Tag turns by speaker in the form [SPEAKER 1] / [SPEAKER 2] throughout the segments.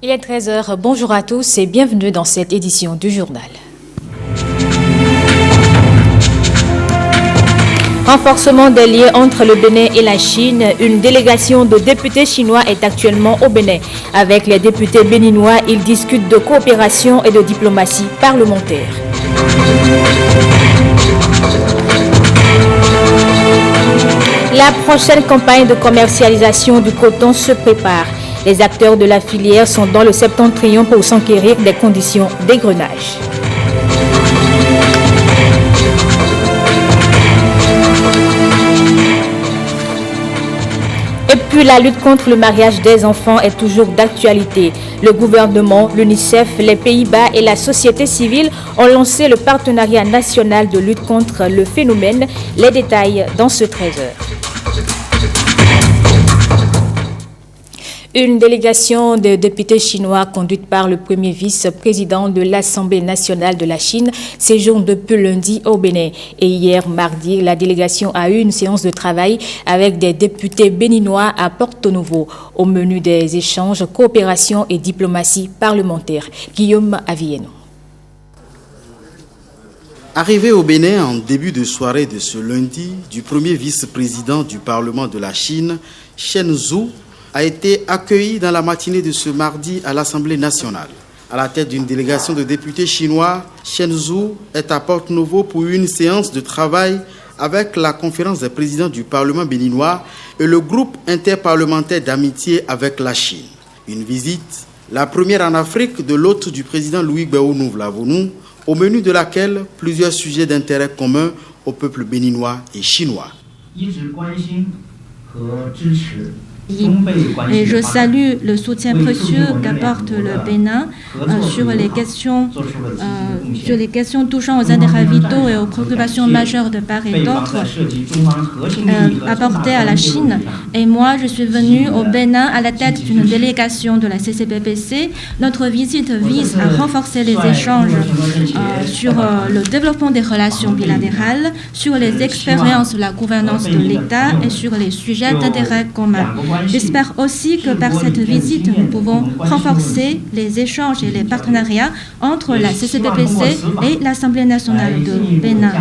[SPEAKER 1] Il est 13h, bonjour à tous et bienvenue dans cette édition du journal. Renforcement des liens entre le Bénin et la Chine, une délégation de députés chinois est actuellement au Bénin. Avec les députés béninois, ils discutent de coopération et de diplomatie parlementaire. La prochaine campagne de commercialisation du coton se prépare. Les acteurs de la filière sont dans le septentrion pour s'enquérir des conditions d'égrenage. Et puis la lutte contre le mariage des enfants est toujours d'actualité. Le gouvernement, l'UNICEF, les Pays-Bas et la société civile ont lancé le partenariat national de lutte contre le phénomène. Les détails dans ce 13h. Une délégation de députés chinois conduite par le premier vice-président de l'Assemblée nationale de la Chine séjourne depuis lundi au Bénin. Et hier, mardi, la délégation a eu une séance de travail avec des députés béninois à Porto Novo. Au menu des échanges, coopération et diplomatie parlementaire. Guillaume Avieno.
[SPEAKER 2] Arrivé au Bénin en début de soirée de ce lundi, du premier vice-président du Parlement de la Chine, Chen Zhu, a été accueilli dans la matinée de ce mardi à l'Assemblée nationale. À la tête d'une délégation de députés chinois, Chen Zhu est à Porto Novo pour une séance de travail avec la conférence des présidents du Parlement béninois et le groupe interparlementaire d'amitié avec la Chine. Une visite, la première en Afrique de l'hôte du président Louis Gbéonou Vlavonou, au menu de laquelle plusieurs sujets d'intérêt commun au peuple béninois et chinois.
[SPEAKER 3] Et je salue le soutien précieux qu'apporte le Bénin sur les questions touchant aux intérêts vitaux et aux préoccupations majeures de part et d'autre apportées à la Chine. Et moi, je suis venue au Bénin à la tête d'une délégation de la CCPPC. Notre visite vise à renforcer les échanges sur le développement des relations bilatérales, sur les expériences de la gouvernance de l'État et sur les sujets d'intérêt commun. J'espère aussi que par cette visite, nous pouvons renforcer les échanges et les partenariats entre la CCPPC et l'Assemblée nationale de Bénin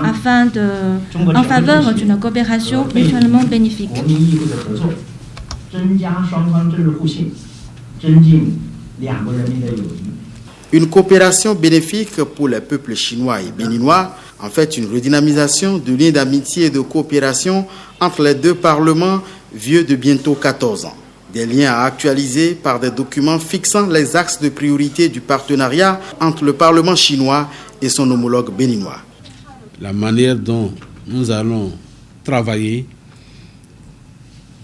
[SPEAKER 3] en faveur d'une coopération mutuellement bénéfique.
[SPEAKER 2] Une coopération bénéfique pour les peuples chinois et béninois, en fait une redynamisation de liens d'amitié et de coopération entre les deux parlements vieux de bientôt 14 ans. Des liens à actualiser par des documents fixant les axes de priorité du partenariat entre le Parlement chinois et son homologue béninois.
[SPEAKER 4] La manière dont nous allons travailler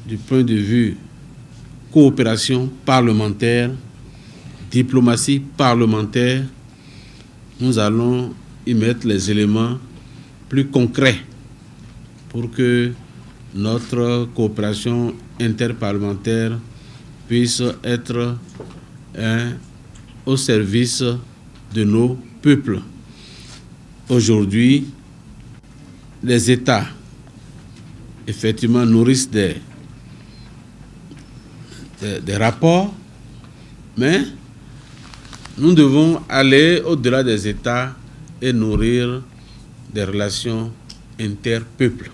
[SPEAKER 4] du point de vue coopération parlementaire, diplomatie parlementaire, nous allons y mettre les éléments plus concrets pour que notre coopération interparlementaire puisse être au service de nos peuples. Aujourd'hui, les États, effectivement, nourrissent des rapports, mais nous devons aller au-delà des États et nourrir des relations interpeuples.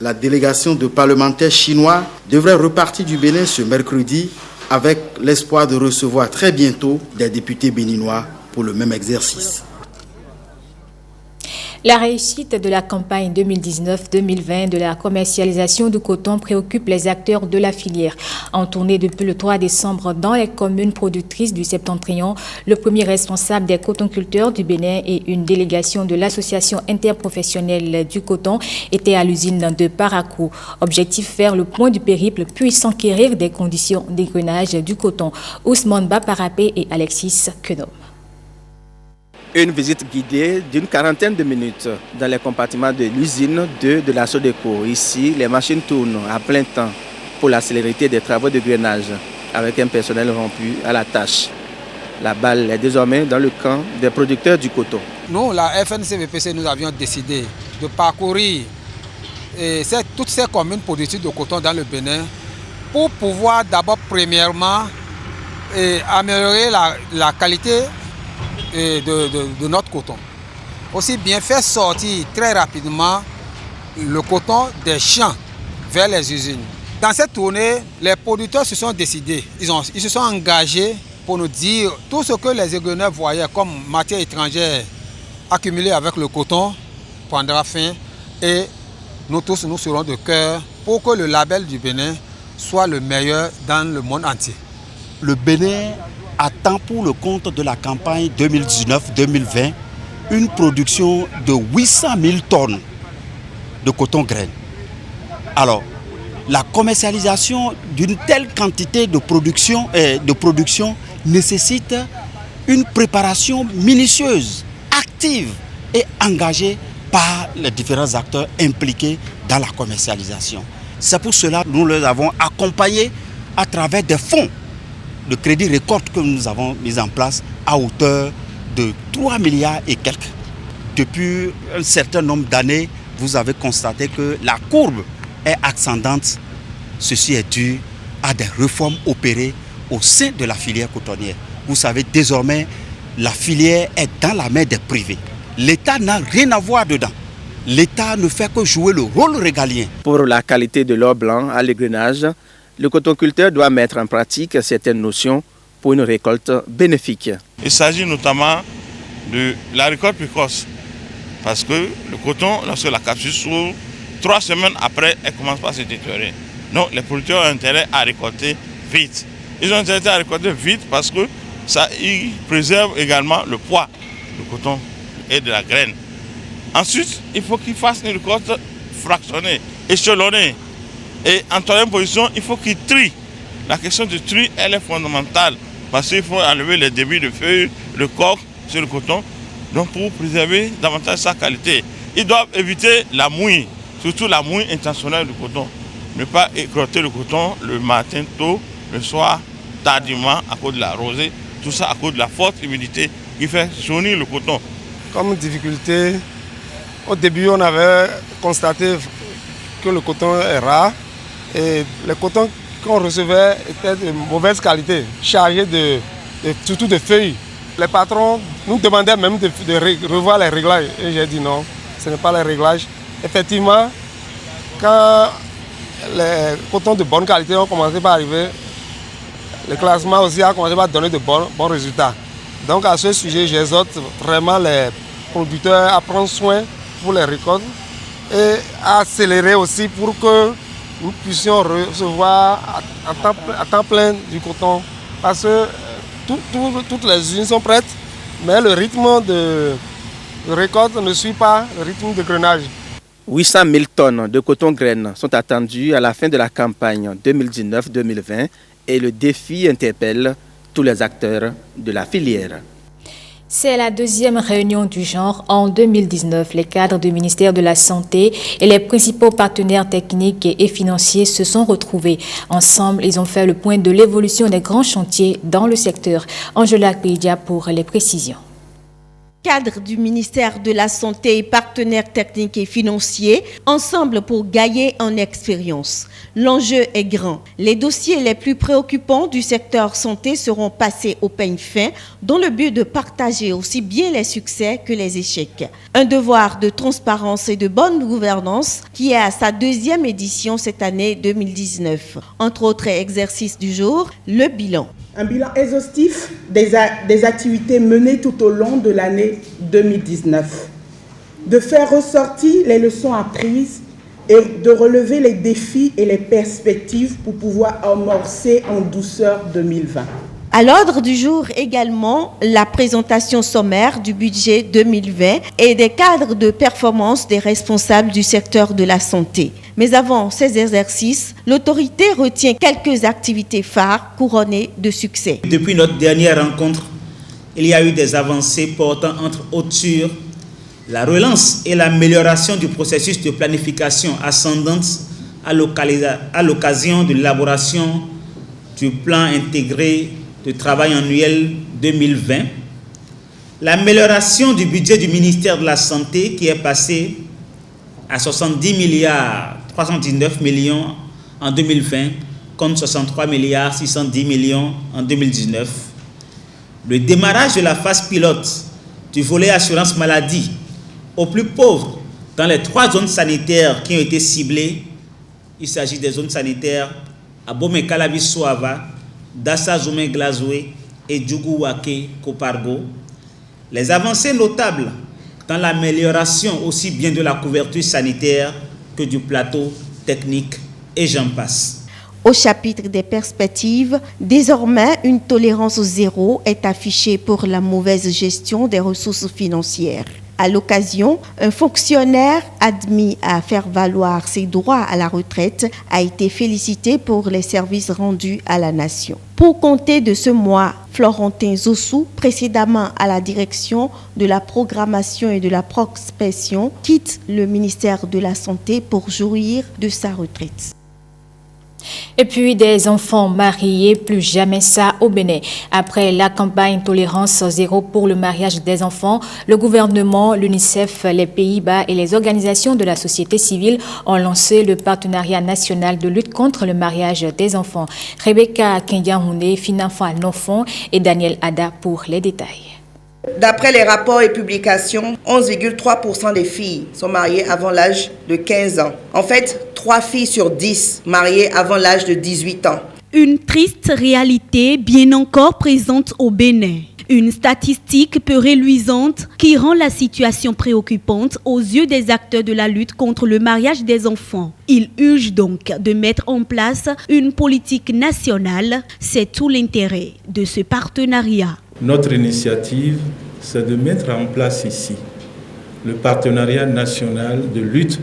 [SPEAKER 2] La délégation de parlementaires chinois devrait repartir du Bénin ce mercredi avec l'espoir de recevoir très bientôt des députés béninois pour le même exercice.
[SPEAKER 1] La réussite de la campagne 2019-2020 de la commercialisation du coton préoccupe les acteurs de la filière. En tournée depuis le 3 décembre dans les communes productrices du Septentrion, le premier responsable des cotonculteurs du Bénin et une délégation de l'association interprofessionnelle du coton étaient à l'usine de Parakou. Objectif, faire le point du périple puis s'enquérir des conditions d'égrenage du coton. Ousmane Baparapé et Alexis Quenom.
[SPEAKER 5] Une visite guidée d'une quarantaine de minutes dans les compartiments de l'usine 2 de la Sodeco. Ici, les machines tournent à plein temps pour la célérité des travaux de grainage, avec un personnel rompu à la tâche. La balle est désormais dans le camp des producteurs du coton.
[SPEAKER 6] Nous, la FNCVPC, nous avions décidé de parcourir toutes ces communes productrices de coton dans le Bénin pour pouvoir d'abord, premièrement, améliorer la qualité de notre coton. Aussi bien faire sortir très rapidement le coton des champs vers les usines. Dans cette tournée, les producteurs se sont décidés, ils se sont engagés pour nous dire tout ce que les Aiglonnais voyaient comme matière étrangère accumulée avec le coton prendra fin et nous tous nous serons de cœur pour que le label du Bénin soit le meilleur dans le monde entier.
[SPEAKER 7] Le Bénin attend pour le compte de la campagne 2019-2020 une production de 800 000 tonnes de coton graine. Alors, la commercialisation d'une telle quantité de production nécessite une préparation minutieuse, active et engagée par les différents acteurs impliqués dans la commercialisation. C'est pour cela que nous les avons accompagnés à travers des fonds de crédit récolte que nous avons mis en place à hauteur de 3 milliards et quelques. Depuis un certain nombre d'années, vous avez constaté que la courbe est ascendante. Ceci est dû à des réformes opérées au sein de la filière cotonnière. Vous savez, désormais, la filière est dans la main des privés. L'État n'a rien à voir dedans. L'État ne fait que jouer le rôle régalien.
[SPEAKER 5] Pour la qualité de l'or blanc à l'égrenage, le cotonculteur doit mettre en pratique certaines notions pour une récolte bénéfique.
[SPEAKER 8] Il s'agit notamment de la récolte précoce. Parce que le coton, lorsque la capsule s'ouvre, 3 semaines après, elle commence par se détériorer. Donc les producteurs ont intérêt à récolter vite. Ils ont intérêt à récolter vite parce que ça ils préserve également le poids du coton et de la graine. Ensuite, il faut qu'ils fassent une récolte fractionnée, échelonnée. Et en troisième position, il faut qu'ils trient. La question du tri, elle est fondamentale parce qu'il faut enlever les débits de feuilles, le coq sur le coton, donc pour préserver davantage sa qualité. Ils doivent éviter la mouille, surtout la mouille intentionnelle du coton. Ne pas écroter le coton le matin tôt, le soir tardivement à cause de la rosée, tout ça à cause de la forte humidité qui fait jaunir le coton.
[SPEAKER 9] Comme difficulté, au début on avait constaté que le coton est rare et le coton qu'on recevait était de mauvaise qualité, chargé surtout de feuilles. Les patrons nous demandaient même de revoir les réglages et j'ai dit non, ce n'est pas les réglages. Effectivement, quand les cotons de bonne qualité ont commencé à arriver, le classement aussi a commencé à donner de bons résultats. Donc à ce sujet, j'exhorte vraiment les producteurs à prendre soin pour les récoltes et à accélérer aussi pour que nous puissions recevoir à temps plein du coton. Parce que toutes les usines sont prêtes, mais le rythme de récolte ne suit pas le rythme de grainage.
[SPEAKER 5] 800 000 tonnes de coton graine sont attendues à la fin de la campagne 2019-2020 et le défi interpelle tous les acteurs de la filière.
[SPEAKER 1] C'est la deuxième réunion du genre en 2019. Les cadres du ministère de la Santé et les principaux partenaires techniques et financiers se sont retrouvés. Ensemble, ils ont fait le point de l'évolution des grands chantiers dans le secteur. Angela Pédia pour les précisions.
[SPEAKER 10] Cadres du ministère de la Santé et partenaires techniques et financiers, ensemble pour gagner en expérience. L'enjeu est grand. Les dossiers les plus préoccupants du secteur santé seront passés au peigne fin, dans le but de partager aussi bien les succès que les échecs. Un devoir de transparence et de bonne gouvernance qui est à sa deuxième édition cette année 2019. Entre autres exercices du jour, le bilan.
[SPEAKER 11] Un bilan exhaustif des activités menées tout au long de l'année 2019. De faire ressortir les leçons apprises et de relever les défis et les perspectives pour pouvoir amorcer en douceur 2020.
[SPEAKER 10] À l'ordre du jour également, la présentation sommaire du budget 2020 et des cadres de performance des responsables du secteur de la santé. Mais avant ces exercices, l'autorité retient quelques activités phares couronnées de succès.
[SPEAKER 12] Depuis notre dernière rencontre, il y a eu des avancées portant entre autres sur la relance et l'amélioration du processus de planification ascendante à l'occasion de l'élaboration du plan intégré de travail annuel 2020, l'amélioration du budget du ministère de la Santé qui est passé à 70 milliards 319 millions en 2020 contre 63 milliards 610 millions en 2019. Le démarrage de la phase pilote du volet assurance maladie aux plus pauvres dans les 3 zones sanitaires qui ont été ciblées. Il s'agit des zones sanitaires à Bomé-Calavi-Soava, Dassa-Zoumé-Glazoué et Djougou-Waké-Kopargo. Les avancées notables dans l'amélioration aussi bien de la couverture sanitaire que du plateau technique et j'en passe.
[SPEAKER 10] Au chapitre des perspectives, désormais, une tolérance zéro est affichée pour la mauvaise gestion des ressources financières. À l'occasion, un fonctionnaire admis à faire valoir ses droits à la retraite a été félicité pour les services rendus à la nation. Pour compter de ce mois, Florentin Zossou, précédemment à la direction de la programmation et de la prospection, quitte le ministère de la Santé pour jouir de sa retraite.
[SPEAKER 1] Et puis des enfants mariés, plus jamais ça au Bénin. Après la campagne Tolérance zéro pour le mariage des enfants, le gouvernement, l'UNICEF, les Pays-Bas et les organisations de la société civile ont lancé le partenariat national de lutte contre le mariage des enfants. Rebecca Kendiahoune, Finanfa Nofon et Daniel Ada pour les détails.
[SPEAKER 13] D'après les rapports et publications, 11,3% des filles sont mariées avant l'âge de 15 ans. En fait, 3 filles sur 10 mariées avant l'âge de 18 ans.
[SPEAKER 14] Une triste réalité bien encore présente au Bénin. Une statistique peu reluisante qui rend la situation préoccupante aux yeux des acteurs de la lutte contre le mariage des enfants. Il urge donc de mettre en place une politique nationale. C'est tout l'intérêt de ce partenariat.
[SPEAKER 15] Notre initiative, c'est de mettre en place ici le partenariat national de lutte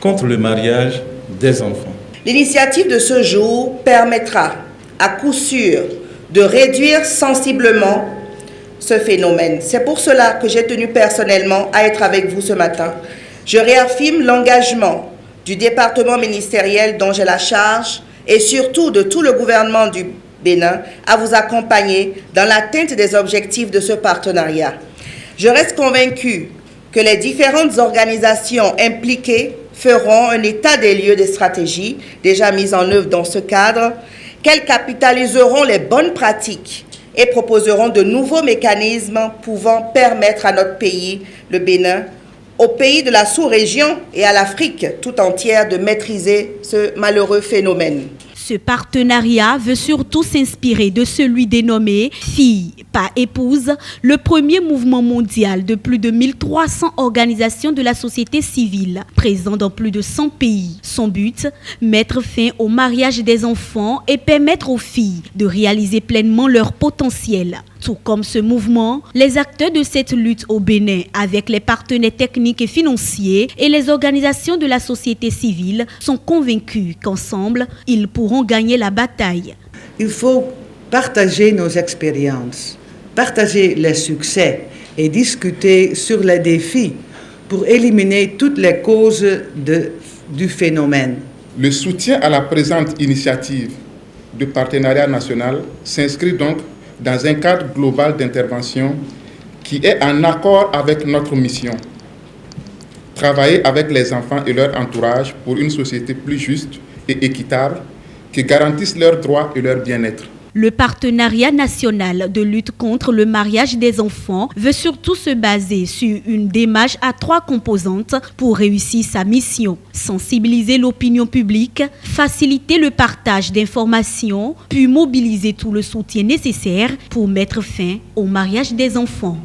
[SPEAKER 15] contre le mariage des enfants.
[SPEAKER 13] L'initiative de ce jour permettra à coup sûr de réduire sensiblement ce phénomène. C'est pour cela que j'ai tenu personnellement à être avec vous ce matin. Je réaffirme l'engagement du département ministériel dont j'ai la charge et surtout de tout le gouvernement du Bénin à vous accompagner dans l'atteinte des objectifs de ce partenariat. Je reste convaincu que les différentes organisations impliquées feront un état des lieux des stratégies déjà mises en œuvre dans ce cadre, qu'elles capitaliseront les bonnes pratiques et proposeront de nouveaux mécanismes pouvant permettre à notre pays, le Bénin, aux pays de la sous-région et à l'Afrique tout entière de maîtriser ce malheureux phénomène.
[SPEAKER 14] Ce partenariat veut surtout s'inspirer de celui dénommé « Fille, pas épouse », le premier mouvement mondial de plus de 1300 organisations de la société civile, présent dans plus de 100 pays. Son but, mettre fin au mariage des enfants et permettre aux filles de réaliser pleinement leur potentiel. Tout comme ce mouvement, les acteurs de cette lutte au Bénin, avec les partenaires techniques et financiers et les organisations de la société civile, sont convaincus qu'ensemble, ils pourront gagner la bataille.
[SPEAKER 16] Il faut partager nos expériences, partager les succès et discuter sur les défis pour éliminer toutes les causes du phénomène.
[SPEAKER 17] Le soutien à la présente initiative de partenariat national s'inscrit donc dans un cadre global d'intervention qui est en accord avec notre mission. Travailler avec les enfants et leur entourage pour une société plus juste et équitable qui garantisse leurs droits et leur bien-être.
[SPEAKER 14] Le partenariat national de lutte contre le mariage des enfants veut surtout se baser sur une démarche à 3 composantes pour réussir sa mission. Sensibiliser l'opinion publique, faciliter le partage d'informations, puis mobiliser tout le soutien nécessaire pour mettre fin au mariage des enfants.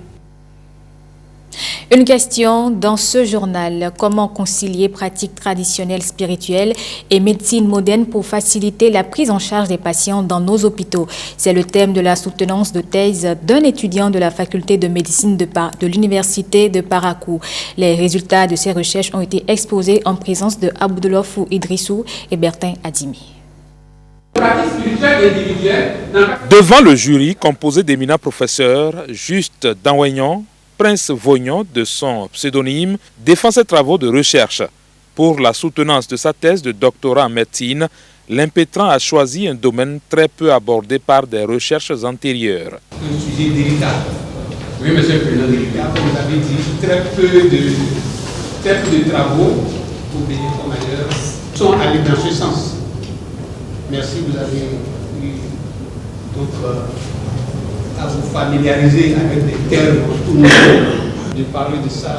[SPEAKER 1] Une question dans ce journal, comment concilier pratiques traditionnelles spirituelles et médecine moderne pour faciliter la prise en charge des patients dans nos hôpitaux? C'est le thème de la soutenance de thèse d'un étudiant de la faculté de médecine de l'université de Parakou. Les résultats de ces recherches ont été exposés en présence de Abdoulofou Idrissou et Bertin Adimi.
[SPEAKER 18] Devant le jury composé d'éminents professeurs, Juste Danwagnon, Prince Vognon, de son pseudonyme, défend ses travaux de recherche. Pour la soutenance de sa thèse de doctorat en médecine, l'impétrant a choisi un domaine très peu abordé par des recherches antérieures.
[SPEAKER 19] Un sujet délicat. Oui, monsieur le Président, délicat. Comme vous avez dit, très peu de travaux, pour venir comme ailleurs, sont allés dans ce sens.
[SPEAKER 20] merci, vous avez eu donc, à vous familiariser avec des termes tout nouveaux, de parler de ça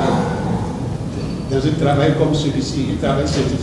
[SPEAKER 20] dans un travail comme celui-ci, un travail scientifique.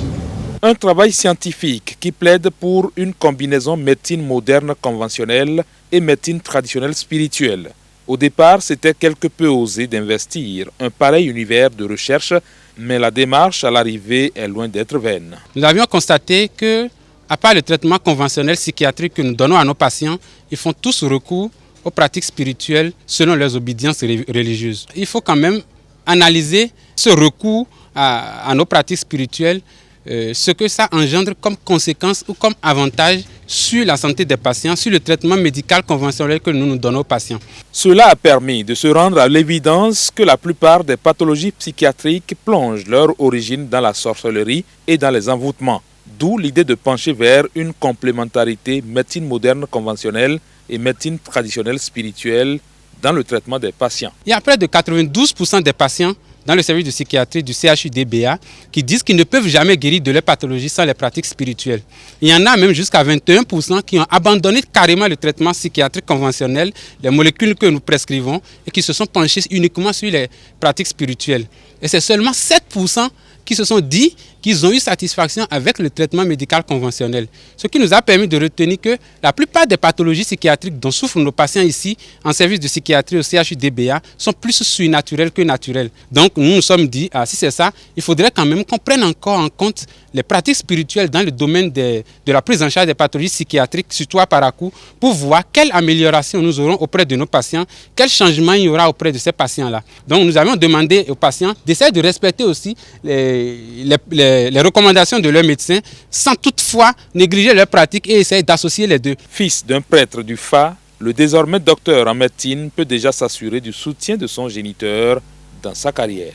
[SPEAKER 18] Un travail scientifique qui plaide pour une combinaison médecine moderne conventionnelle et médecine traditionnelle spirituelle. Au départ, c'était quelque peu osé d'investir un pareil univers de recherche, mais la démarche à l'arrivée est loin d'être vaine.
[SPEAKER 6] Nous avions constaté que, à part le traitement conventionnel psychiatrique que nous donnons à nos patients, ils font tous recours aux pratiques spirituelles selon leurs obédiences religieuses. Il faut quand même analyser ce recours à nos pratiques spirituelles, ce que ça engendre comme conséquence ou comme avantage sur la santé des patients, sur le traitement médical conventionnel que nous donnons aux patients.
[SPEAKER 18] Cela a permis de se rendre à l'évidence que la plupart des pathologies psychiatriques plongent leur origine dans la sorcellerie et dans les envoûtements. D'où l'idée de pencher vers une complémentarité médecine moderne conventionnelle et médecine traditionnelle spirituelle dans le traitement des patients.
[SPEAKER 6] Il y a près de 92% des patients dans le service de psychiatrie du CHU-DBA qui disent qu'ils ne peuvent jamais guérir de leur pathologie sans les pratiques spirituelles. Il y en a même jusqu'à 21% qui ont abandonné carrément le traitement psychiatrique conventionnel, les molécules que nous prescrivons, et qui se sont penchés uniquement sur les pratiques spirituelles. Et c'est seulement 7% qui se sont dit qu'ils ont eu satisfaction avec le traitement médical conventionnel. Ce qui nous a permis de retenir que la plupart des pathologies psychiatriques dont souffrent nos patients ici, en service de psychiatrie au CHU-DBA, sont plus surnaturelles que naturelles. Donc nous nous sommes dit, si c'est ça, il faudrait quand même qu'on prenne encore en compte les pratiques spirituelles dans le domaine de la prise en charge des pathologies psychiatriques, surtout à Parakou, pour voir quelle amélioration nous aurons auprès de nos patients, quel changement il y aura auprès de ces patients-là. Donc nous avons demandé aux patients d'essayer de respecter aussi les recommandations de leurs médecins sans toutefois négliger leurs pratiques et essayer d'associer les deux.
[SPEAKER 18] Fils d'un prêtre du FA, le désormais docteur en médecine peut déjà s'assurer du soutien de son géniteur dans sa carrière.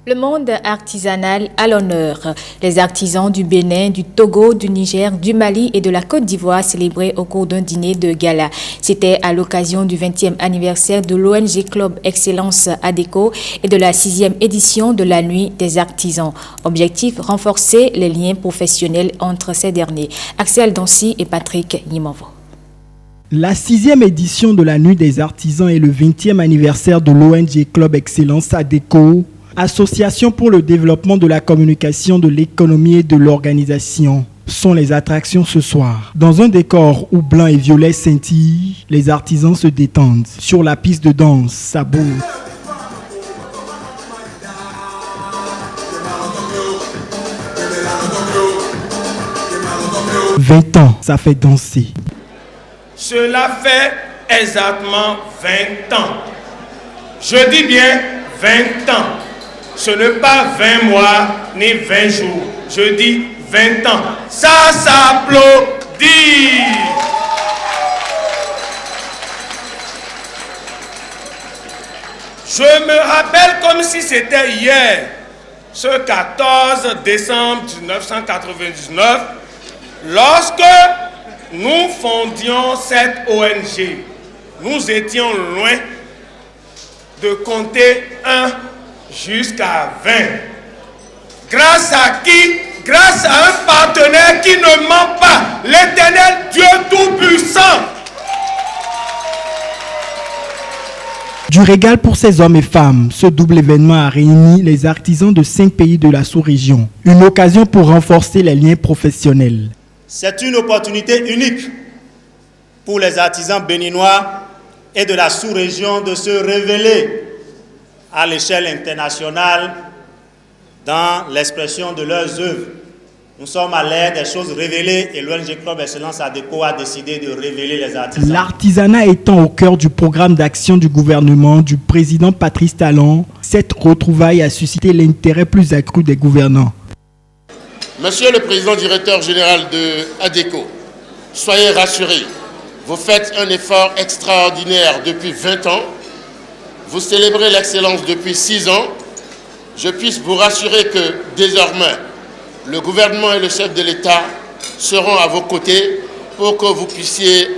[SPEAKER 1] Le monde artisanal à l'honneur. Les artisans du Bénin, du Togo, du Niger, du Mali et de la Côte d'Ivoire célébrés au cours d'un dîner de gala. C'était à l'occasion du 20e anniversaire de l'ONG Club Excellence ADECO et de la 6e édition de la Nuit des artisans. Objectif, renforcer les liens professionnels entre ces derniers. Axel Dancy et Patrick Nimanvo.
[SPEAKER 21] La 6e édition de la Nuit des artisans et le 20e anniversaire de l'ONG Club Excellence ADECO, Association pour le développement de la communication, de l'économie et de l'organisation, sont les attractions ce soir. Dans un décor où blanc et violet scintillent, les artisans se détendent. Sur la piste de danse, ça bouge. « 20 ans, ça fait danser. »
[SPEAKER 22] Cela fait exactement 20 ans. Je dis bien 20 ans. Ce n'est pas 20 mois ni 20 jours. Je dis 20 ans. Ça s'applaudit. Je me rappelle comme si c'était hier, ce 14 décembre 1999, lorsque nous fondions cette ONG. Nous étions loin de compter 1 jusqu'à 20. Grâce à qui? Grâce à un partenaire qui ne ment pas, l'Éternel Dieu Tout-Puissant.
[SPEAKER 21] Du régal pour ces hommes et femmes, ce double événement a réuni les artisans de 5 pays de la sous-région. Une occasion pour renforcer les liens professionnels.
[SPEAKER 23] C'est une opportunité unique pour les artisans béninois et de la sous-région de se révéler à l'échelle internationale dans l'expression de leurs œuvres. Nous sommes à l'ère des choses révélées et l'ONG Club Excellence ADECO a décidé de révéler les artisans.
[SPEAKER 21] L'artisanat étant au cœur du programme d'action du gouvernement du président Patrice Talon, cette retrouvaille a suscité l'intérêt plus accru des gouvernants.
[SPEAKER 24] Monsieur le président directeur général de ADECO, soyez rassurés, vous faites un effort extraordinaire depuis 20 ans. Vous célébrez l'excellence depuis 6 ans. Je puisse vous rassurer que désormais, le gouvernement et le chef de l'État seront à vos côtés pour que vous puissiez,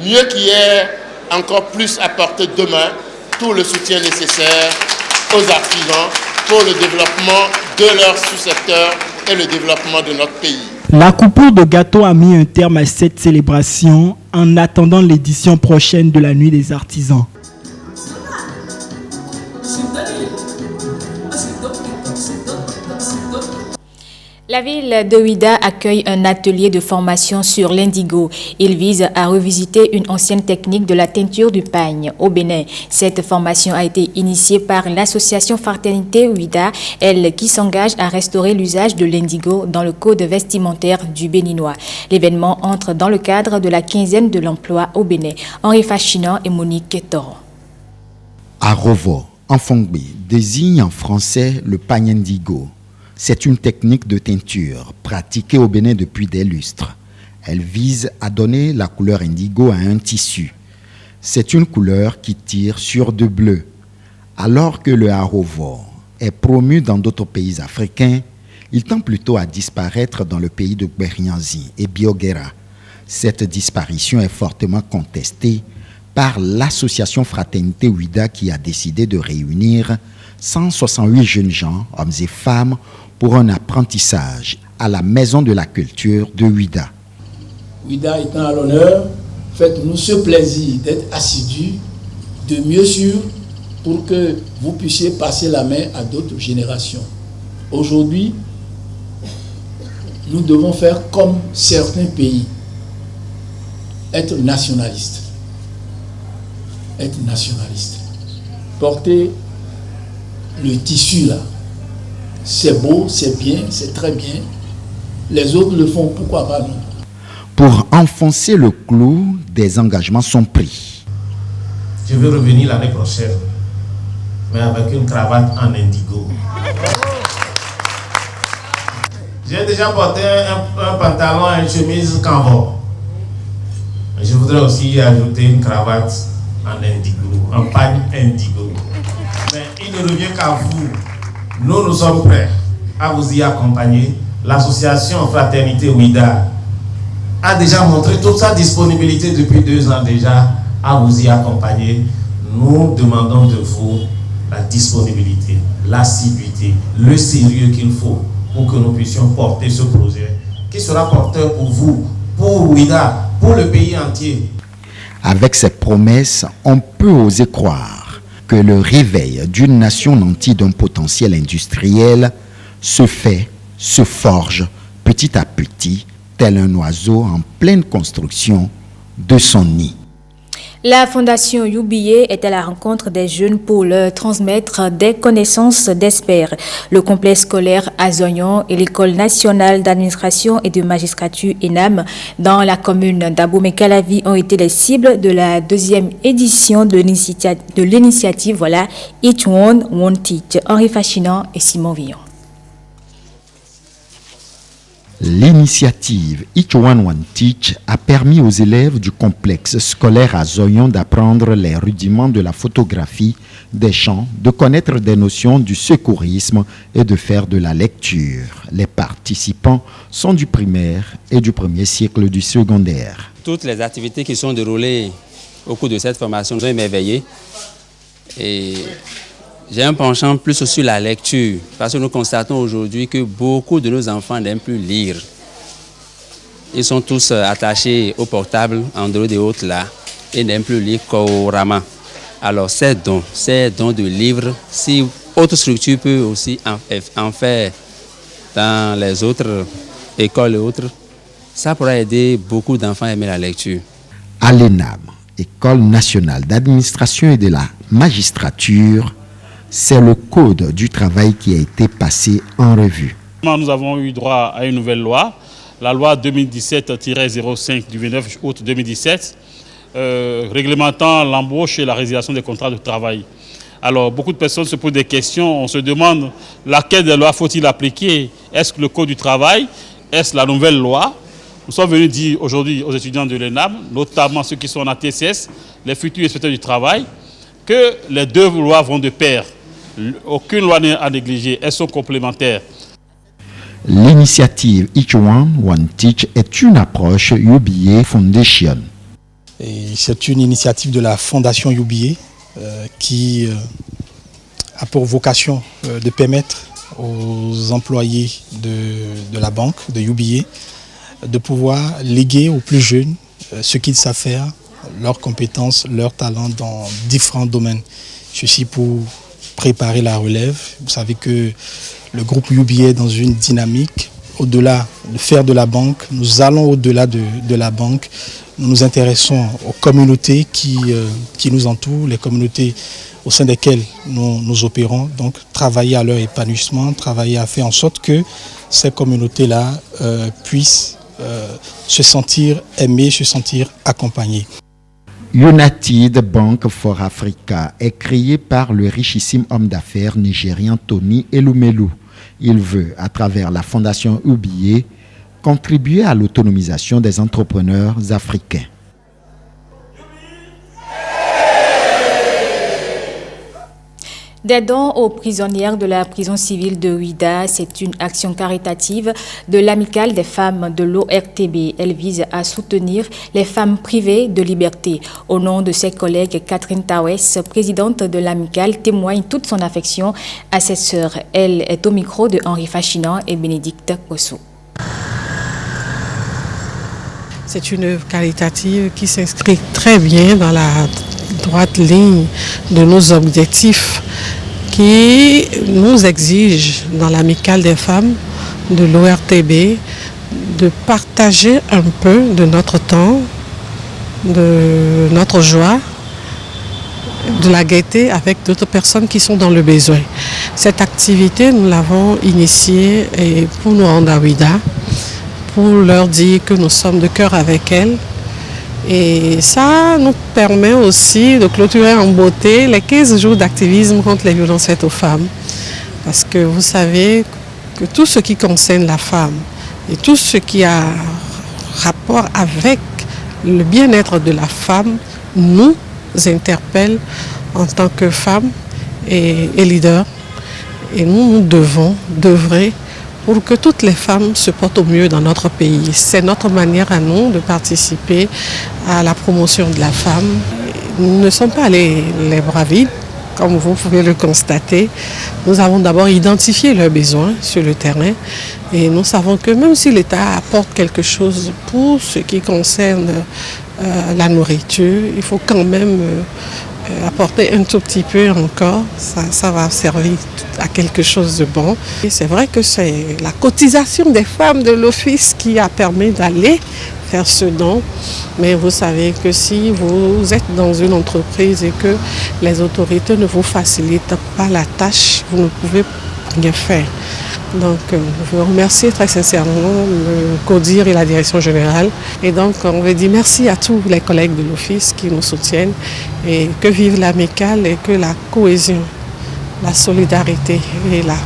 [SPEAKER 24] mieux qu'hier, encore plus apporter demain tout le soutien nécessaire aux artisans pour le développement de leur sous-secteur et le développement de notre pays.
[SPEAKER 21] La coupure de gâteau a mis un terme à cette célébration en attendant l'édition prochaine de la Nuit des artisans.
[SPEAKER 1] La ville de Ouidah accueille un atelier de formation sur l'indigo. Il vise à revisiter une ancienne technique de la teinture du pagne au Bénin. Cette formation a été initiée par l'association Fraternité Ouidah, elle qui s'engage à restaurer l'usage de l'indigo dans le code vestimentaire du Béninois. L'événement entre dans le cadre de la quinzaine de l'emploi au Bénin. Henri Fachinan et Monique Toron.
[SPEAKER 2] Arovo, en Fongbe, désigne en français le pagne indigo. C'est une technique de teinture pratiquée au Bénin depuis des lustres. Elle vise à donner la couleur indigo à un tissu. C'est une couleur qui tire sur du bleu. Alors que le Arovo est promu dans d'autres pays africains, il tend plutôt à disparaître dans le pays de Gberianzi et Biogera. Cette disparition est fortement contestée par l'association Fraternité Ouidah qui a décidé de réunir 168 jeunes gens, hommes et femmes, pour un apprentissage à la Maison de la Culture de Ouidah.
[SPEAKER 3] Ouidah étant à l'honneur, faites-nous ce plaisir d'être assidus, de mieux sûr, pour que vous puissiez passer la main à d'autres générations. Aujourd'hui, nous devons faire comme certains pays, être nationalistes. Être nationaliste. Porter le tissu là, c'est beau, c'est bien, c'est très bien. Les autres le font, pourquoi pas nous?
[SPEAKER 2] Pour enfoncer le clou, des engagements sont pris.
[SPEAKER 4] Je vais revenir l'année prochaine, mais avec une cravate en indigo. J'ai déjà porté un pantalon et une chemise canvas. Je voudrais aussi ajouter une cravate en indigo, un pagne indigo. Mais il ne revient qu'à vous. Nous sommes prêts à vous y accompagner. L'association Fraternité Ouidah a déjà montré toute sa disponibilité depuis 2 ans déjà à vous y accompagner. Nous demandons de vous la disponibilité, l'assiduité, le sérieux qu'il faut pour que nous puissions porter ce projet qui sera porteur pour vous, pour Ouidah, pour le pays entier.
[SPEAKER 2] Avec ces promesses, on peut oser croire que le réveil d'une nation nantie d'un potentiel industriel se fait, se forge petit à petit, tel un oiseau en pleine construction de son nid.
[SPEAKER 1] La Fondation UBA est à la rencontre des jeunes pour leur transmettre des connaissances d'experts. Le complexe scolaire à Zoyon et l'École nationale d'administration et de magistrature ENAM dans la commune d'Abomey-Calavi ont été les cibles de la 2e édition de l'initiative Each One, One Teach. Henri Fachinan et Simon Villon.
[SPEAKER 2] L'initiative Each One One Teach a permis aux élèves du complexe scolaire à Zoyon d'apprendre les rudiments de la photographie, des chants, de connaître des notions du secourisme et de faire de la lecture. Les participants sont du primaire et du premier cycle du secondaire.
[SPEAKER 7] Toutes les activités qui sont déroulées au cours de cette formation ont émerveillé. Et j'ai un penchant plus sur la lecture, parce que nous constatons aujourd'hui que beaucoup de nos enfants n'aiment plus lire. Ils sont tous attachés au portable, Android et autres là, et n'aiment plus lire couramment. Alors ces dons de livres, si autre structure peut aussi en faire dans les autres écoles et autres, ça pourrait aider beaucoup d'enfants à aimer la lecture.
[SPEAKER 2] À l'ENAM, École nationale d'administration et de la magistrature, c'est le code du travail qui a été passé en revue.
[SPEAKER 25] Nous avons eu droit à une nouvelle loi, la loi 2017-05 du 29 août 2017, réglementant l'embauche et la résiliation des contrats de travail. Alors, beaucoup de personnes se posent des questions, on se demande laquelle des lois faut-il appliquer? Est-ce que le code du travail? Est-ce la nouvelle loi? Nous sommes venus dire aujourd'hui aux étudiants de l'ENAM, notamment ceux qui sont en TCS, les futurs inspecteurs du travail, que les 2 lois vont de pair. Aucune loi n'est à négliger, elles sont complémentaires.
[SPEAKER 2] L'initiative Each One, One Teach est une approche UBA Foundation.
[SPEAKER 26] C'est une initiative de la Fondation UBA qui a pour vocation de permettre aux employés de la banque, de UBA, de pouvoir léguer aux plus jeunes ce qu'ils savent faire, leurs compétences, leurs talents dans différents domaines. Ceci pour préparer la relève. Vous savez que le groupe UBA est dans une dynamique. Au-delà de faire de la banque, nous allons au-delà de la banque. Nous nous intéressons aux communautés qui nous entourent, les communautés au sein desquelles nous opérons. Donc travailler à leur épanouissement, travailler à faire en sorte que ces communautés-là puissent se sentir aimées, se sentir accompagnées.
[SPEAKER 2] United Bank for Africa est créé par le richissime homme d'affaires nigérien Tony Elumelu. Il veut, à travers la fondation UBA, contribuer à l'autonomisation des entrepreneurs africains.
[SPEAKER 1] Des dons aux prisonnières de la prison civile de Ouidah, c'est une action caritative de l'Amicale des femmes de l'ORTB. Elle vise à soutenir les femmes privées de liberté. Au nom de ses collègues, Catherine Tawes, présidente de l'Amicale, témoigne toute son affection à ses sœurs. Elle est au micro de Henri Fachinan et Bénédicte Kossou.
[SPEAKER 5] C'est une œuvre caritative qui s'inscrit très bien dans la droite ligne de nos objectifs qui nous exigent dans l'Amicale des femmes de l'ORTB de partager un peu de notre temps, de notre joie, de la gaieté avec d'autres personnes qui sont dans le besoin. Cette activité, nous l'avons initiée pour nous rendre à Ouidah, pour leur dire que nous sommes de cœur avec elles. Et ça nous permet aussi de clôturer en beauté les 15 jours d'activisme contre les violences faites aux femmes. Parce que vous savez que tout ce qui concerne la femme et tout ce qui a rapport avec le bien-être de la femme nous interpelle en tant que femmes et leaders. Et nous devons d'œuvrer pour que toutes les femmes se portent au mieux dans notre pays. C'est notre manière à nous de participer à la promotion de la femme. Nous ne sommes pas les bras vides, comme vous pouvez le constater. Nous avons d'abord identifié leurs besoins sur le terrain et nous savons que même si l'État apporte quelque chose pour ce qui concerne la nourriture, il faut quand même apporter un tout petit peu encore, ça va servir à quelque chose de bon. Et c'est vrai que c'est la cotisation des femmes de l'office qui a permis d'aller faire ce don. Mais vous savez que si vous êtes dans une entreprise et que les autorités ne vous facilitent pas la tâche, vous ne pouvez rien faire. Donc, je veux remercier très sincèrement le CODIR et la direction générale. Et donc, on veut dire merci à tous les collègues de l'office qui nous soutiennent et que vive l'amicale et que la cohésion, la solidarité et la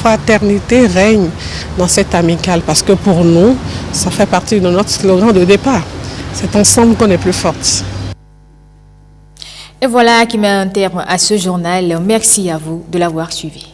[SPEAKER 5] fraternité règnent dans cette amicale. Parce que pour nous, ça fait partie de notre slogan de départ. C'est ensemble qu'on est plus fortes.
[SPEAKER 1] Et voilà qui met un terme à ce journal. Merci à vous de l'avoir suivi.